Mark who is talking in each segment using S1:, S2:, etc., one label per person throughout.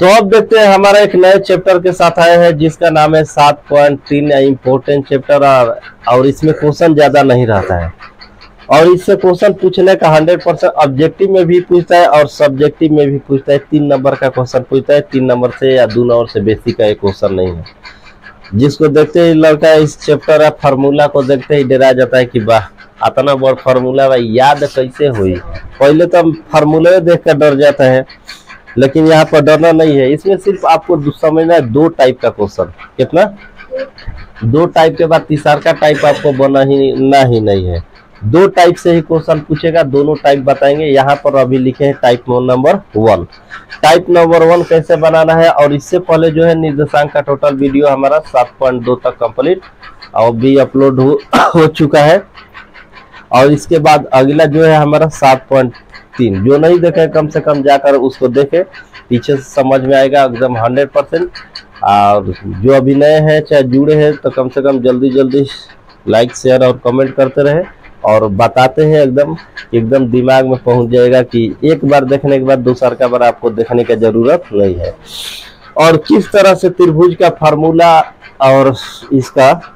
S1: तो अब देखते हैं हमारा एक नए चैप्टर के साथ आए हैं जिसका नाम है 7.3 इम्पोर्टेंट चैप्टर। और इसमें क्वेश्चन ज्यादा नहीं रहता है और इससे क्वेश्चन पूछने का 100% ऑब्जेक्टिव में भी पूछता है और सब्जेक्टिव में भी पूछता है। 3 नंबर का क्वेश्चन पूछता है, 3 नंबर से या 2 नंबर से बेसी का एक क्वेश्चन नहीं है। जिसको देखते ही लड़का इस चैप्टर या फार्मूला को देखते ही डरा जाता है कि वाह इतना बड़ा फार्मूला भाई याद कैसे हुई। पहले तो हम फार्मूला देख कर डर जाता है, लेकिन यहाँ पर डरना नहीं है। इसमें सिर्फ आपको समझना है 2 टाइप का क्वेश्चन। कितना? 2 टाइप के बाद तीसरा का टाइप आपको बनाना ही नहीं है। 2 टाइप से ही क्वेश्चन पूछेगा, दोनों टाइप बताएंगे। यहाँ पर अभी लिखे हैं टाइप नंबर 1। टाइप नंबर 1 कैसे बनाना है, और इससे पहले जो है निर्देशांक का टोटल वीडियो हमारा 7.2 तक कंप्लीट और भी अपलोड हो चुका है। और इसके बाद अगला जो है हमारा 7.3, जो नहीं देखे कम से कम जाकर उसको देखे, पीछे से समझ में आएगा एकदम 100%। और जो अभी नए हैं चाहे जुड़े हैं तो कम से कम जल्दी लाइक शेयर और कमेंट करते रहे और बताते हैं एकदम दिमाग में पहुंच जाएगा कि एक बार देखने के बाद दूसरा बार आपको देखने की जरूरत नहीं है। और किस तरह से त्रिभुज का फार्मूला और इसका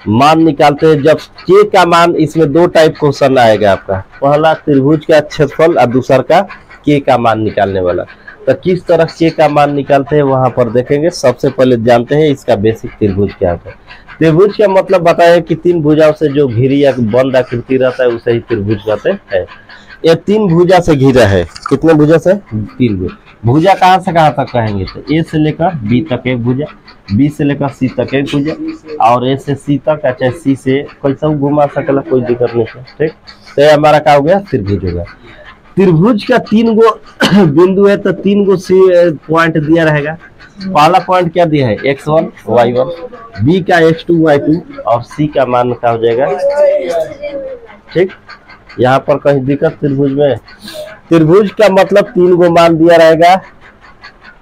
S1: मान निकालते हैं। जब के का मान, इसमें 2 टाइप क्वेश्चन आएगा आपका, पहला त्रिभुज का क्षेत्रफल और दूसरा का के का मान निकालने वाला। तो किस तरह के का मान निकालते हैं वहां पर देखेंगे। सबसे पहले जानते हैं इसका बेसिक त्रिभुज क्या होता है। त्रिभुज का मतलब बताया कि 3 भुजाओं से जो घिरी या बंद आकृति रहता है उसे ही त्रिभुज कहते हैं। ये 3 भुजा से घिरा है। कितने भुजा से? 3 भुजा। भुजा कहाँ से कहाँ तक कहेंगे तो ए से लेकर बी तक एक भुजा, बी से लेकर सी तक एक भुजा, और ए से सी तक, चाहे सी से कैसा घुमा सकला, कोई दिक्कत नहीं है। ठीक, तो ये हमारा क्या हो गया? त्रिभुज हो गया। त्रिभुज का 3 गो बिंदु है तो 3 गो पॉइंट दिया रहेगा। पहला पॉइंट क्या दिया है? x1 y1, b का x2 y2 और c का मान क्या हो जाएगा? ठीक, यहाँ पर कहीं दिक्कत त्रिभुज में? त्रिभुज का मतलब 3 गो मान दिया रहेगा,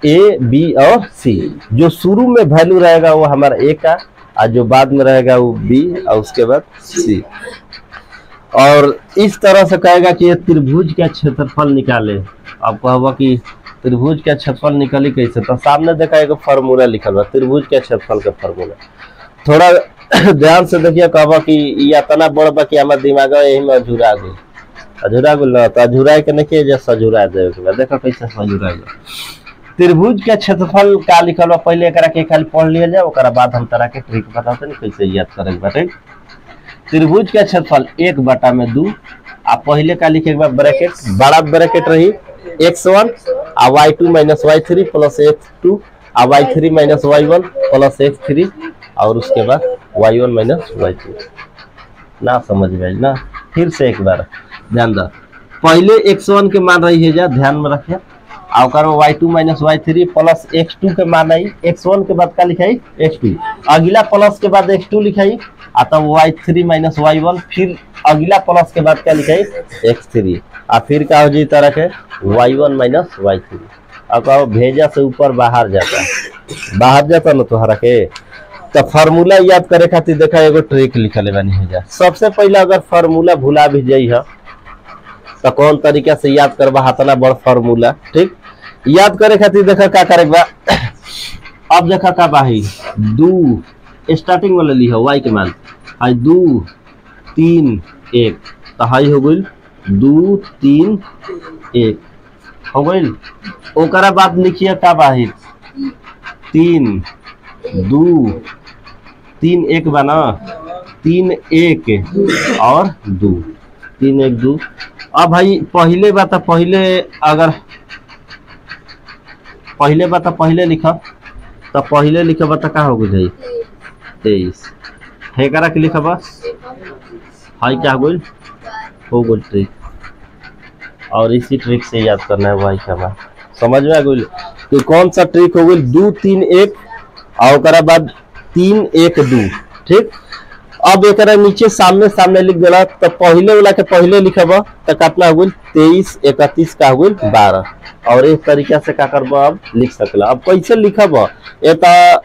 S1: a b और c। जो शुरू में वैल्यू रहेगा वो हमारा a का, और जो बाद में रहेगा वो b और उसके बाद c। और इस तरह से कहेगा कि ये त्रिभुज का क्षेत्रफल निकाले। आपको होगा कि त्रिभुज का क्षेत्रफल निकाली कैसे, तो सामने देखा एक फार्मूला लिखल बा त्रिभुज के क्षेत्रफल का फार्मूला। थोड़ा ध्यान से देखिए, कहबा कि ये इतना बड़ बा कि हमारे दिमाग यही में अझुरा गई ना, तो अझुरा के नहीं जैसा अझुरा दे। देखो कैसे अझुरा गया। त्रिभुज के क्षेत्रफल का लिखल बा, पहले एकरा के खाली पढ़ लिया जाए, ओकरा बाद हम तरह के ट्रिक बताते हैं कैसे याद करेंगे बाटे। त्रिभुज का क्षेत्रफल 1/2। आप पहले का लिखे के बाद ब्रैकेट, बड़ा ब्रैकेट रही x1 और y2 minus y3 plus x2 और y3 minus y1 plus x3 और उसके बाद y1 माइनस y2। ना समझ में ना? फिर से एक बार ध्यान दो। पहले x1 के मान रही है, जा ध्यान में रखिए, और y2 minus y3 plus x2 के मान आई। x1 के बाद क्या लिखाई? x2, अगला प्लस के बाद x2 लिखाई, तब y3 माइनस y1, फिर अगला प्लस के बाद क्या लिखाई? x3, और फिर क्या हो जाए तरह के y1 माइनस y3। अब भेजा से ऊपर बाहर जाता ना तोहरा के। तो फार्मूला याद करे खातिर देखा एगो ट्रिक लिखले बानी है जा। सबसे पहले अगर फार्मूला भुला भी जाई है तो कौन तरीका से याद करबा इतना बड़ फार्मूला। ठीक, याद करे खातिर देखा क्या करे बा। अब देखा का बाही 2 स्टार्टिंग वाला ली है y के मान, आई 2 3 1, तो हाई हो गई 2 3 1 हो गई। ओकरा बाद लिखिए का बाही 3 2 3 1 बना, 3 1 और 2, 3 1 2। अब भाई पहले बात पहले लिखा, तो पहले लिखा बता का हो गई 23। हेकरा के लिखा बस हाई क्या हो गई ट्रिक। और इसी ट्रिक से याद करना है भाई का। समझ में आ गई कि कौन सा ट्रिक हो गई? 2 3 1 और बाद 3 1 2। ठीक, अब एक नीचे सामने लिख देना, तो पहले वाला के पहले लिखब तो कितना हो गई 23 31 का हो गई 12। और इस तरीका से क्या करब अब लिख सकला। अब कैसे लिखब ये तो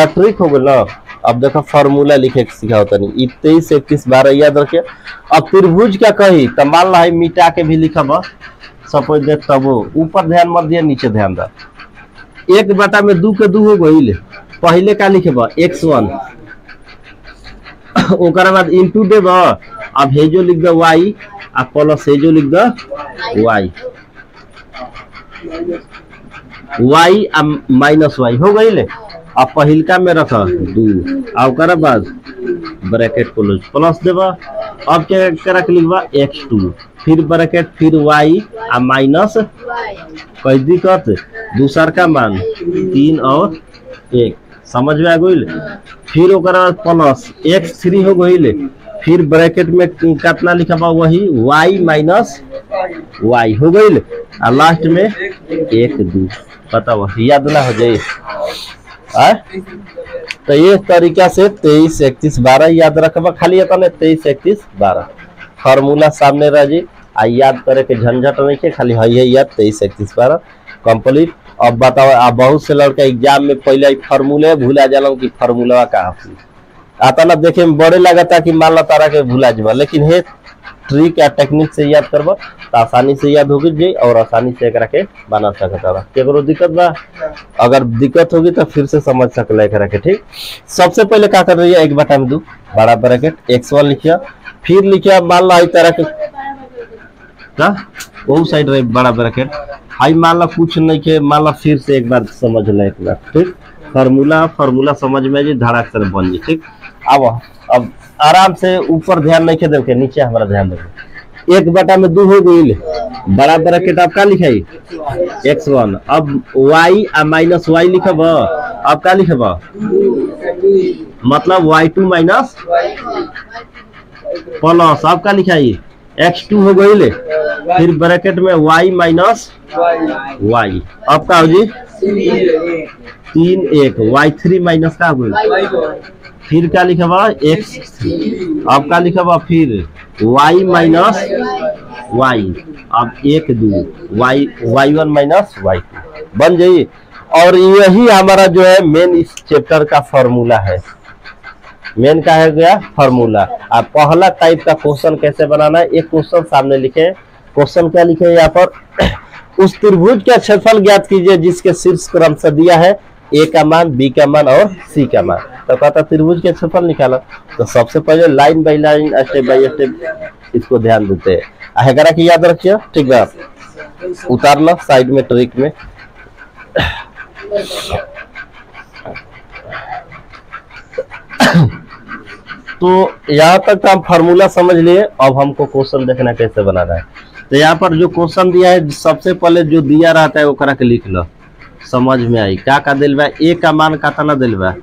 S1: ट्रिक हो गई ना। अब देखो फार्मूला लिखे के सिखाओ तनी 23 31 12 याद रखे। अब त्रिभुज क्या कही तो मान ला मिटा के भी लिखब सपोज दे तब ऊपर ध्यान मत दिया, नीचे ध्यान दा। 1/2 के 2 हो गई। पहले का लिखेबा x1 ओकरा बाद इंटू देब, अब हेजो लिख दो y आ प्लस हेजो लिख दो y, y आ माइनस y हो गई। अब पहिलका में रख 2 आ ओकरा बाद ब्रैकेट क्लोज प्लस देबा। अब क्या करा के लिखबा x2 फिर ब्रैकेट फिर y आ माइनस कोई दिक्कत दूसर का मान 3 और 1 समझ में आ गई। फिर ओकरा बाद प्लस x3 हो गई। फिर ब्रैकेट में कितना लिखा वही y माइनस y हो गई। आ लास्ट में 1 2 बताओ याद ना हो जाए। तो ये तरीका से 23 31 12 याद रखबा। खाली 23 31 12 फार्मूला सामने रह जी आ याद करे के झंझट नहीं है, खाली है याद 23 31 12 कंप्लीट। अब बताओ आप बहुत से लड़का एग्जाम में पहले फार्मूले भूला जाला कि फार्मूला का आता ना देखे में बड़े लगता कि मान ला तारा के भूला जाबा, लेकिन हे ट्रिक या टेक्निक से याद करबा तो आसानी से याद होगी जी और आसानी से एकरा के बना सकता बा। केकरो दिक्कत बा, अगर दिक्कत होगी तो फिर से समझ सकला एकरा के। ठीक, सबसे पहले क्या कर रही है 1/2 बड़ा ब्रैकेट x1 लिखिया, फिर लिखिया मान ला इस तरह के का वो साइड रहे बड़ा ब्रैकेट हाई मान ला कुछ नहीं के, मान ला फिर से एक बार समझ ले एक बार। ठीक, फार्मूला समझ में जी धड़ाक से बन जी। ठीक, अब आराम से ऊपर ध्यान नहीं दे के नीचे हमारा ध्यान देंगे। 1/2 हो गई बड़ा ब्रैकेट आप का लिखाई x1, अब y आ माइनस y लिखब, अब का लिखब मतलब y2 माइनस प्लस अब का लिखाई x2 हो गई। फिर ब्रैकेट में y माइनस y, अब का हो जी 3 1 y3 माइनस का हो गई। फिर क्या लिखा हुआ x3, अब क्या लिखा हुआ फिर y माइनस y, अब 1 2 y1 माइनस y2 बन जाइए। और यही हमारा जो है मेन इस चैप्टर का फॉर्मूला है। मेन का है गया फॉर्मूला। अब पहला टाइप का क्वेश्चन कैसे बनाना है, एक क्वेश्चन सामने लिखे। क्वेश्चन क्या लिखे यहाँ पर उस त्रिभुज का क्षेत्रफल ज्ञात कीजिए जिसके शीर्ष क्रम से दिया है ए का मान, बी का मान और सी का मान। तो कहता त्रिभुज के क्षेत्रफल निकाला। तो सबसे पहले line by line step by step इसको ध्यान देते हैं। अहगरा की याद रखिए। ठीक है, उतारना साइड में ट्रिक में। तो यहाँ तक हम फार्मूला समझ लिए। अब हमको क्वेश्चन देखना कैसे बनाना है। तो यहाँ पर जो क्वेश्चन दिया है सबसे पहले जो दिया रहता है वो करा के लिख लो, समझ में आई। क्या दिल बा, ए का मान कितना दिल बा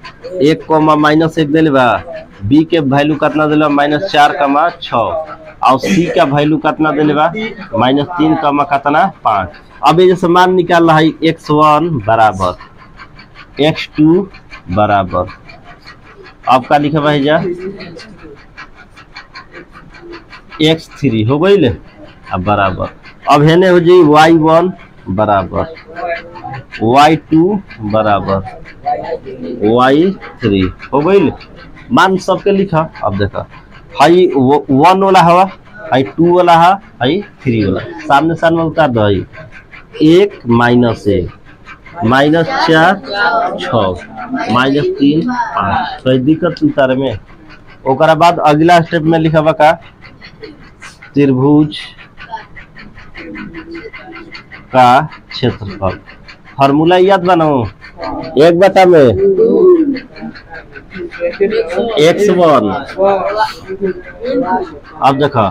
S1: 1 -1 दिल बा, बी के वैल्यू कितना दिल बा -4,6 और सी का वैल्यू कितना दिल बा -3, कितना 5। अब ये जैसे मान निकाल रहा है x1 बराबर x2 बराबर, अब का लिखा भाई जा x3 हो गई ले अब बराबर। अब है हो जाए y1 बराबर y2 बराबर y3 हो गई। मान सबके लिखा। अब देखा हाई 1 वाला हवा, हाई 2 वाला है, हाई 3 वाला सामने सामने उतार दो। 1 -1 -4 6 -3 5 कोई दिक्कत उतारे में। ओकरा बाद अगला स्टेप में लिखा बा का त्रिभुज का क्षेत्रफल। फार्मूला याद बनाओ 1 में x1। अब देखो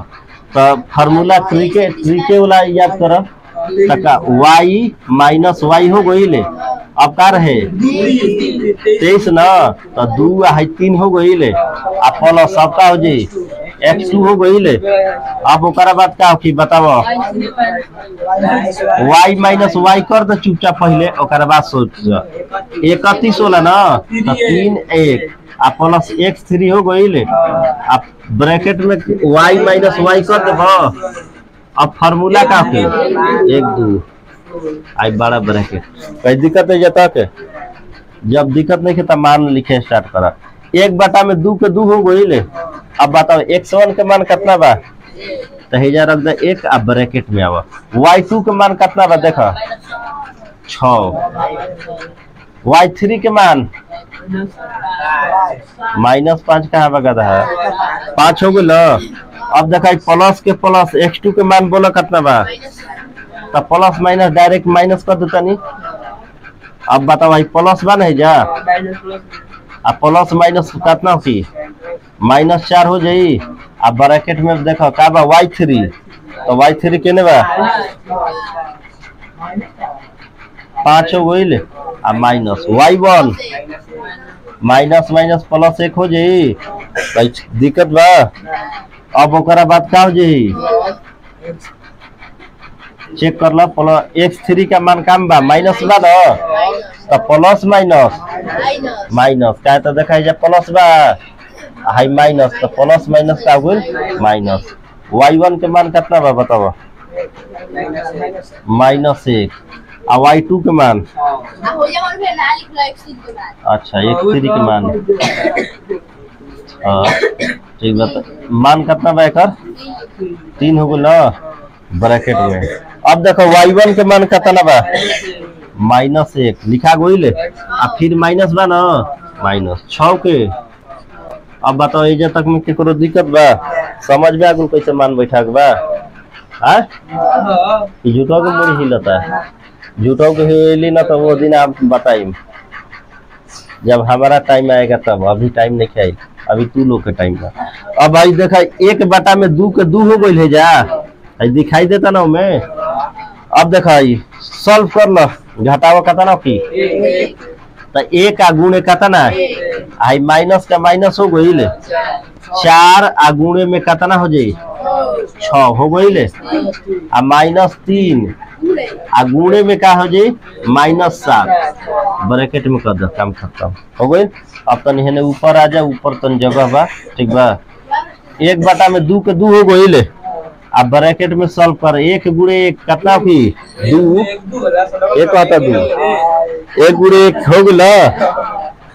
S1: तो फार्मूला त्रिके वाला याद करो। तका y माइनस y हो गई ले, अब का रहे 23 ना, तो 2 है 3 हो गई ले, अब प्लस सबका हो जाए x2 हो गई ले। अब ओकरा बाद का हो बताओ y माइनस y कर दो चुपचाप पहले, ओकरा बाद सोच 31 होला ना, तो 3 1 आ प्लस x3 हो गई ले। अब ब्रैकेट में y माइनस y कर दो। अब फार्मूला का 1 2 आई बड़ा ब्रैकेट। कोई दिक्कत है जाता के, जब दिक्कत नहीं है मान लिखे स्टार्ट करा। 1/2 के 2 हो गई ले। अब बताओ x1 के मान कितना बा तो हेजा रख दे 1 आ ब्रैकेट में आवा। y2 के मान कितना बा देखा 6, y3 के मान -5 कहाँ बगा है 5 हो गया। अब देखा प्लस के प्लस x2 के मान बोला कितना बा, तो प्लस माइनस डायरेक्ट माइनस कर देता नहीं। अब बताओ भाई प्लस बा नहीं जा, अब प्लस माइनस कितना की -4 हो जाई। अब ब्रैकेट में देखो का बा y3, तो y3 केने बा 5 हो गई। अब minus y1 minus minus plus 1 हो जाई, दिक्कत बा। अब ओकरा बाद का हो जाई चेक कर ला, x3 का मान काम बा माइनस बा ना, तो प्लस माइनस माइनस का तो देखा जा प्लस बा हाई माइनस, तो प्लस माइनस का हो माइनस। y1 के मान कितना बा बताओ -1, और y2 के मान अच्छा x3 के मान ठीक बता मान कितना बा एकर 3 हो गया ब्रैकेट में। अब देखो y1 के मान कितना बा -1 लिखा गई, अब फिर माइनस बा ना -6 के। अब बताओ एजा तक में केकरो दिक्कत बा, समझ में आ गई कैसे मान बैठा के बा। झूठो के मुड़ी हिलता है, झूठो के हिली ना तो वो दिन आप बताइए जब हमारा टाइम आएगा तब, अभी टाइम नहीं आई, अभी तू लोग के टाइम का। अब भाई देखा 1/2 के 2 हो गई है जा, दिखाई देता ना मैं। अब देखा सॉल्व कर लो, घटावा कितना की तो 1 आ गुणे कितना आई माइनस का माइनस हो गई 4 आ गुणे में कितना हो जाई 6 हो गई, आ -3 आ गुणे में का हो जाई -7 ब्रैकेट में कर दो, काम खत्म हो गई। अब तन हेने ऊपर आ जा, ऊपर तन जगह बा ठीक बा। 1/2 के 2 हो गई, अब ब्रैकेट में सॉल्व कर 1 गुणे 1 कितना की 2, 1 होता 2, 1 गुणे 1 हो गया।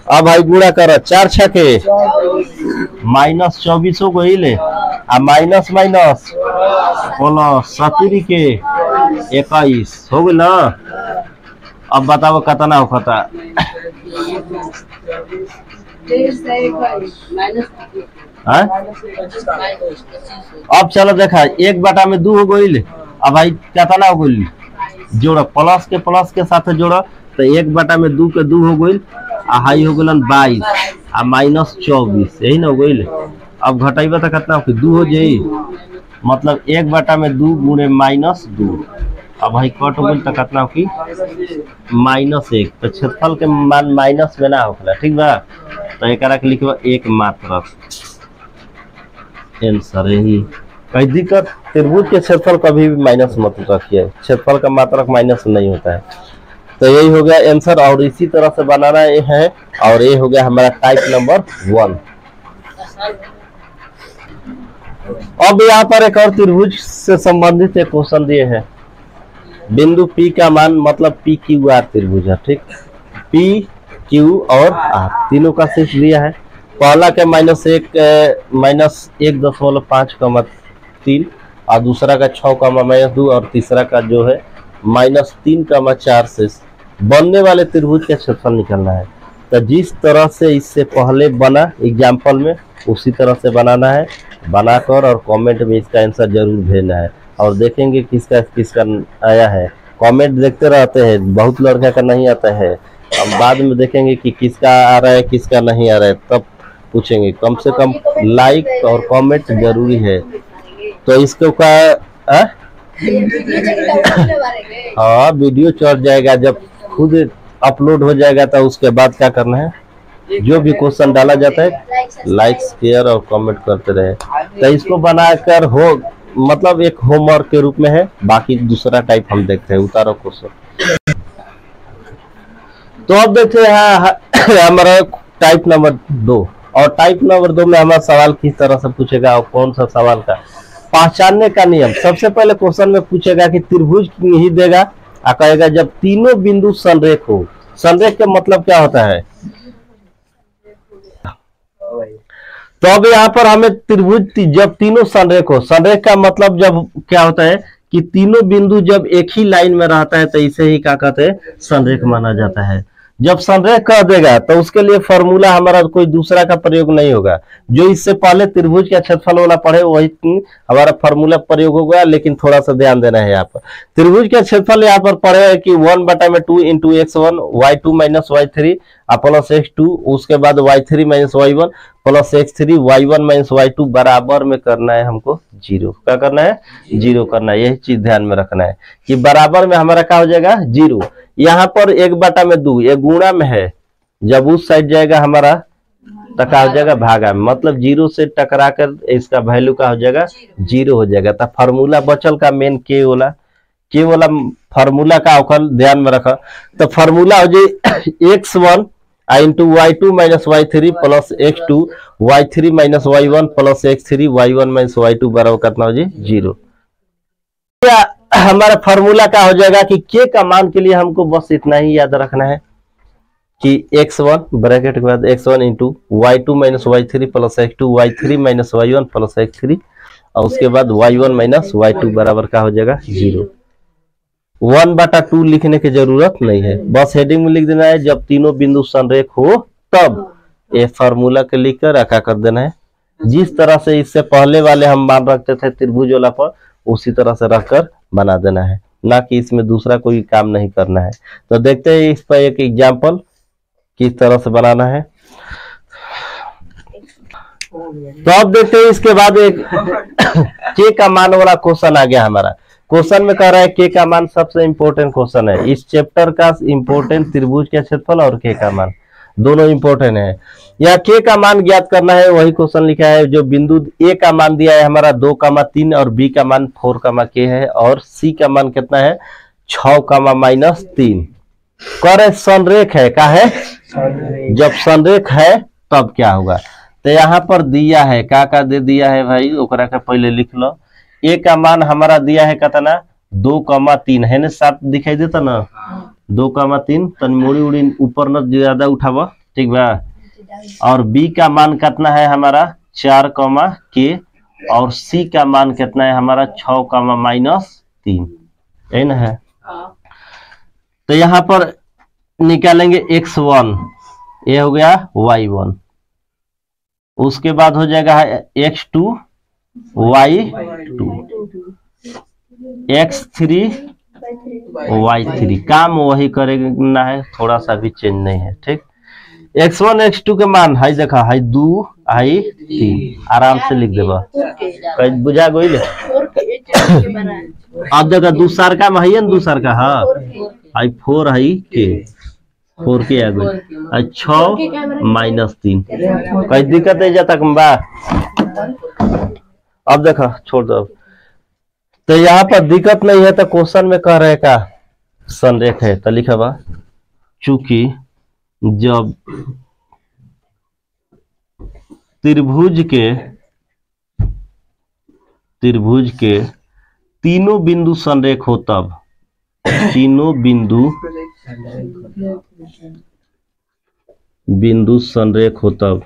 S1: अब भाई गुणा कर 4 छके -24 हो गई, आ माइनस माइनस प्लस 70 के 21 हो गया। अब बताओ कितना होता अब चलो देखा 1/2 हो गई। अब भाई कितना हो गई जोड़ा प्लस के साथ जोड़ा, तो 1/2 के 2 हो गई, आ हाई हो गलन 22 आ -24 यही ना हो गई। अब घटाइबा तो कितना हो 2 हो जाई, मतलब 1/2 गुणे -2। अब भाई कट हो गई तो कितना हो -1, तो क्षेत्रफल के मान माइनस में ना होगा ठीक बा। तो एकरा के लिखबा 1 मात्रक आंसर यही। कई दिक्कत त्रिभुज के क्षेत्रफल कभी भी माइनस मत रखिए, क्षेत्रफल का मात्रक माइनस नहीं होता है। तो यही हो गया आंसर, और इसी तरह से बनाना है। और ये हो गया हमारा टाइप नंबर 1। अब यहाँ पर एक और त्रिभुज से संबंधित एक क्वेश्चन दिए हैं। बिंदु P का मान मतलब PQR त्रिभुज है ठीक, PQ और R तीनों का शेष दिया है। पहला के -1.5,3 और दूसरा का 6,-2 और तीसरा का जो है -3,4 से बनने वाले त्रिभुज का क्षेत्रफल निकलना है। तो जिस तरह से इससे पहले बना एग्जाम्पल में उसी तरह से बनाना है, बनाकर और कमेंट में इसका आंसर जरूर भेजना है। और देखेंगे किसका किसका आया है, कमेंट देखते रहते हैं, बहुत लड़का का नहीं आता है। अब बाद में देखेंगे कि किसका आ रहा है किसका नहीं आ रहा है, तब पूछेंगे। कम से कम लाइक और कमेंट जरूरी है। तो इसको का हाँ वीडियो चढ़ जाएगा, जब खुद अपलोड हो जाएगा तो उसके बाद क्या करना है, जो भी क्वेश्चन डाला जाता है लाइक शेयर और कमेंट करते रहे। तो इसको बनाकर हो मतलब एक होमवर्क के रूप में है, बाकी दूसरा टाइप हम देखते हैं। उतारो क्वेश्चन। तो अब देखते हैं हमारा टाइप नंबर 2, और टाइप नंबर 2 में हमारा सवाल किस तरह से पूछेगा और कौन सा सवाल का पहचानने का नियम। सबसे पहले क्वेश्चन में पूछेगा कि त्रिभुज ही देगा और कहेगा जब तीनों बिंदु संरेख हो। संरेख का मतलब क्या होता है, तो अब यहाँ पर हमें त्रिभुज जब तीनों संरेख हो, संरेख का मतलब जब क्या होता है कि तीनों बिंदु जब एक ही लाइन में रहता है तो इसे ही क्या कहते हैं, संरेख माना जाता है। जब संरेख कह देगा तो उसके लिए फॉर्मूला हमारा कोई दूसरा का प्रयोग नहीं होगा, जो इससे पहले त्रिभुज का क्षेत्रफल वाला पढ़े वही हमारा फॉर्मूला प्रयोग होगा। लेकिन थोड़ा सा ध्यान देना है, यहाँ पर त्रिभुज का क्षेत्रफल यहाँ पर पढ़े है कि 1/2 into x1 y2 minus y3 plus x2, उसके बाद y3 minus y1 plus x3 y1 minus y2 बराबर में करना है हमको 0। क्या करना है, 0 करना है। यही चीज ध्यान में रखना है कि बराबर में हमारा क्या हो जाएगा, 0। यहाँ पर 1/2 ये गुणा में है, जब उस साइड जाएगा हमारा तो क्या हो जाएगा, भागा में, मतलब 0 से टकरा कर इसका वैल्यू का हो जाएगा 0 हो जाएगा। तो फार्मूला बचल का मेन के वाला फार्मूला का अवकल ध्यान में रखा। तो फार्मूला हो जाए x1 into y2 minus y3 plus x2 y3 minus y1 plus x3 y1 minus y2 बराबर कितना हो जाए 0। हमारा फार्मूला का हो जाएगा कि k का मान के लिए हमको बस इतना ही याद रखना है कि x1 ब्रैकेट के बाद x1 into y2 minus y3 plus x2 y3 minus y1 plus x3 और उसके बाद y1 माइनस y2 बराबर का हो जाएगा 0। 1/2 लिखने की जरूरत नहीं है, बस हेडिंग में लिख देना है जब तीनों बिंदु संरेख हो तब ये फार्मूला के लिखकर रखा कर देना है। जिस तरह से इससे पहले वाले हम मान रखते थे त्रिभुज वाला पर, उसी तरह से रखकर बना देना है, ना कि इसमें दूसरा कोई काम नहीं करना है। तो देखते हैं इस पर एक एग्जाम्पल किस तरह से बनाना है। तो अब देखते हैं इसके बाद एक के का मान वाला क्वेश्चन आ गया हमारा। क्वेश्चन में कह रहा है के का मान सबसे इंपॉर्टेंट क्वेश्चन है इस चैप्टर का, इंपॉर्टेंट त्रिभुज का क्षेत्रफल और के का मान दोनों इंपॉर्टेंट है। यहाँ के का मान ज्ञात करना है, वही क्वेश्चन लिखा है। जो बिंदु ए का मान दिया है हमारा 2,3 और बी का मान 4, है और सी का मान कितना है 6, -3। करे संरेख है, क्या है, जब संरेख है तब क्या होगा। तो यहाँ पर दिया है का दे दिया है भाई, ओकरा का पहले लिख लो। ए का मान हमारा दिया है कितना 2,3 है ना, 7 दिखाई देता ना 2,3, तन मोड़ी उड़ी ऊपर न ज्यादा उठावा, ठीक बा। और बी का मान कितना है हमारा 4, के और सी का मान कितना है हमारा 6, -3 है ना है। तो यहाँ पर निकालेंगे x1, ये हो गया y1, उसके बाद हो जाएगा x2 y2, x3 y3, काम वही करेगा है, थोड़ा सा भी चेंज नहीं है, ठीक। x1 x2 के मान है देखा है 2 है 3, आराम से लिख देगा, कहीं बुझा गई। अब देखा दूसर का है ना, दूसर का हाँ आई 4 है के 4 के आ गई 6 -3, कहीं दिक्कत है जाता बा। अब देखा छोड़ दो। तो यहाँ पर दिक्कत नहीं है, तो क्वेश्चन में कह रहे का संरेख है, तो लिखा बा चूंकि जब त्रिभुज के तीनों बिंदु संरेख हो तब, तीनों बिंदु संरेख हो तब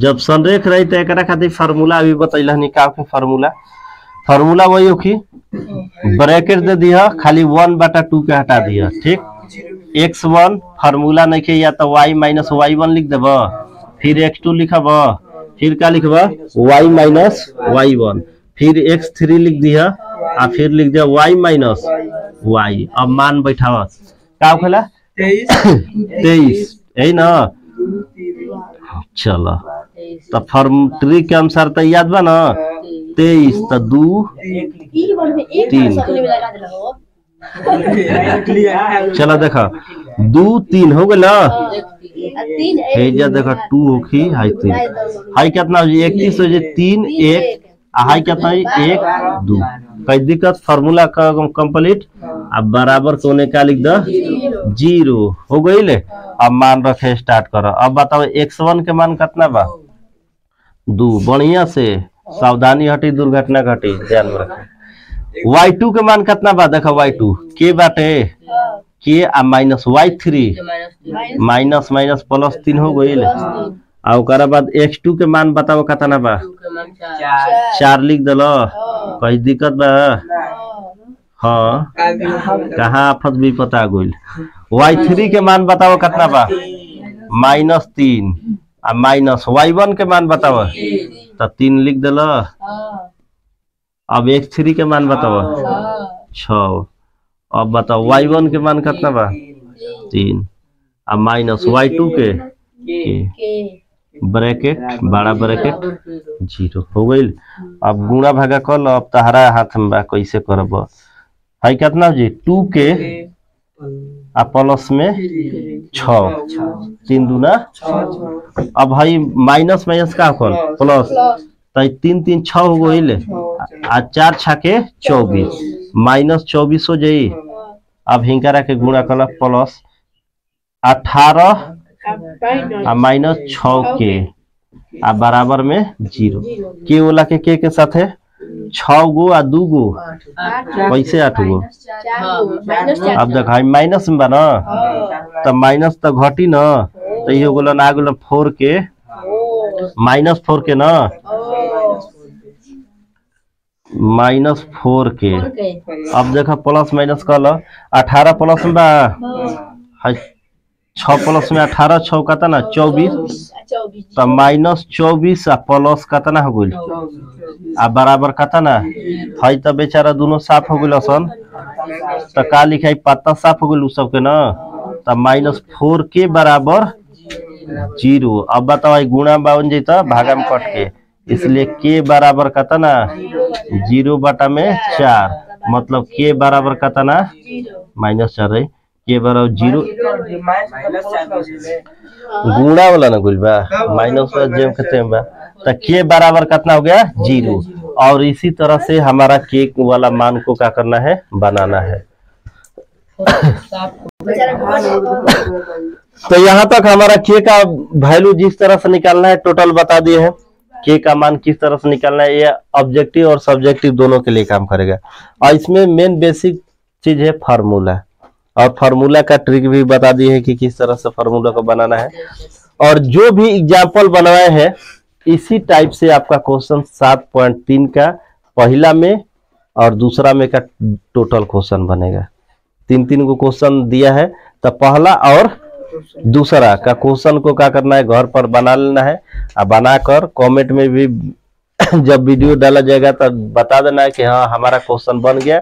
S1: जब संरेख रही तो एक खातिर फार्मूला अभी बतैला निकाल के फार्मूला वही हो कि ब्रैकेट दे दिया, खाली 1/2 के हटा दिया, ठीक। x1 फार्मूला नहीं के, या तो y माइनस y1 लिख देब, फिर x2 लिखब, फिर क्या लिखब y माइनस y1, फिर x3 लिख दिया और फिर लिख दिया y माइनस y। अब मान बैठावा का खेला 23 यही ना। चलो तो फॉर्म ट्री के अनुसार तो याद बा ना 23 तो 2 3। चलो देखा 2 3 हो गया ना, देखा 2 होखी हाई 3 हाई कितना हो जाए 31 हो जाए 3 1 हाई कितना 1 2। कई दिक्कत फार्मूला का कंप्लीट। अब बराबर कोने का लिख दो 0 हो गई ले। अब मान रखे स्टार्ट करो। अब बताओ x1 के मान कितना बा 2, बढ़िया से सावधानी हटी दुर्घटना घटी ध्यान में रखें। y2 के मान कितना बा देखो y2 के बाटे के आ minus y3 minus minus plus 3 हो गई। आ ओकरा बाद x2 के मान बताओ कितना बा? 4 लिख दलो। कहीं दिक्कत बा? हाँ, कहाँ आफत भी पता गई। y3 के मान बताओ कितना बा? -3 आ माइनस y1 के मान बताओ तो 3 लिख दलो। अब x3 के मान बताओ 6। अब बताओ y1 के मान कितना बा? 3 आ माइनस y2 के ब्रैकेट बड़ा ब्रैकेट 0 हो गई। अब गुणा भागा कर। अब तहरा हाथ में बा कैसे करब है कितना जी? 2 के आ प्लस में 6 3 दूना। अब भाई माइनस माइनस का कर प्लस तो 3 3 6 हो गई आ 4 छके 24 -24 हो जाई। अब हिंकरा के गुणा कर प्लस 18 आ माइनस 6 के आ बराबर में 0 के वाला के साथ है 6 गो आ 2 गो कैसे 8 गो। अब देख माइनस में बा ना तो माइनस तो घटी ना तो ये हो गल आ गल 4 के -4 के ना -4 के। अब देखा प्लस माइनस कर 18 प्लस में बा 6 प्लस में 18 6 कता ना 24 तो -24 आ प्लस कतना हो गई आ बराबर कता ना है। तो बेचारा दोनों साफ हो गई सन तो का लिखाई पत्ता साफ हो गई सबके ना तो -4 के बराबर 0। अब बताओ गुणा बन जाता भागा में कट के इसलिए के बराबर कता ना 0/4 मतलब के बराबर कता ना -4 है के बराबर 0 गुणा वाला ना गुल बा माइनस जेम कहते हैं बा तो के बराबर कितना हो गया 0। और इसी तरह से हमारा केक वाला मान को क्या करना है बनाना है। तो यहाँ तक हमारा के का वैल्यू जिस तरह से निकालना है टोटल बता दिए हैं। के का मान किस तरह से निकालना है ये ऑब्जेक्टिव और सब्जेक्टिव दोनों के लिए काम करेगा। और इसमें मेन बेसिक चीज है फार्मूला और फार्मूला का ट्रिक भी बता दी है कि किस तरह से फार्मूला को बनाना है। और जो भी एग्जाम्पल बनवाए हैं इसी टाइप से आपका क्वेश्चन 7.3 का पहला में और दूसरा में का टोटल क्वेश्चन बनेगा। 3 को क्वेश्चन दिया है तो पहला और दूसरा का क्वेश्चन को क्या करना है घर पर बना लेना है। और बनाकर कमेंट में भी जब वीडियो डाला जाएगा तो बता देना है कि हाँ हमारा क्वेश्चन बन गया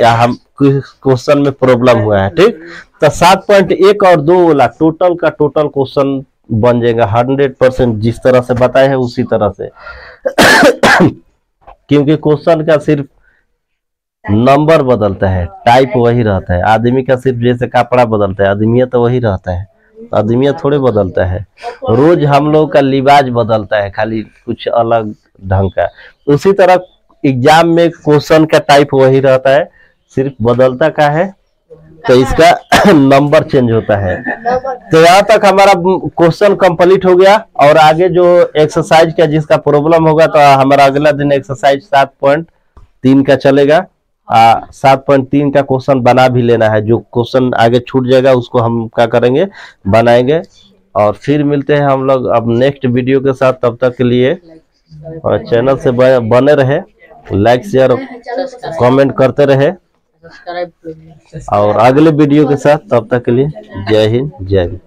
S1: या हम क्वेश्चन में प्रॉब्लम हुआ है। ठीक तो 7.1 और 2 वाला टोटल का टोटल क्वेश्चन बन जाएगा 100% जिस तरह से बताए हैं उसी तरह से। क्योंकि क्वेश्चन का सिर्फ नंबर बदलता है टाइप वही रहता है। आदमी का सिर्फ जैसे कपड़ा बदलता है आदमी तो वही रहता है आदमी थोड़े बदलता है। रोज हम लोग का लिबाज बदलता है खाली कुछ अलग ढंग का। उसी तरह एग्जाम में क्वेश्चन का टाइप वही रहता है सिर्फ बदलता का है तो इसका नंबर चेंज होता है। तो यहाँ तक हमारा क्वेश्चन कंप्लीट हो गया। और आगे जो एक्सरसाइज का जिसका प्रॉब्लम होगा तो हमारा अगला दिन एक्सरसाइज 7.3 का चलेगा। 7.3 का क्वेश्चन बना भी लेना है। जो क्वेश्चन आगे छूट जाएगा उसको हम क्या करेंगे बनाएंगे। और फिर मिलते हैं हम लोग अब नेक्स्ट वीडियो के साथ। तब तक के लिए चैनल से बने रहे लाइक शेयर कमेंट करते रहे और अगले वीडियो के साथ। तब तक के लिए जय हिंद जय हिंद।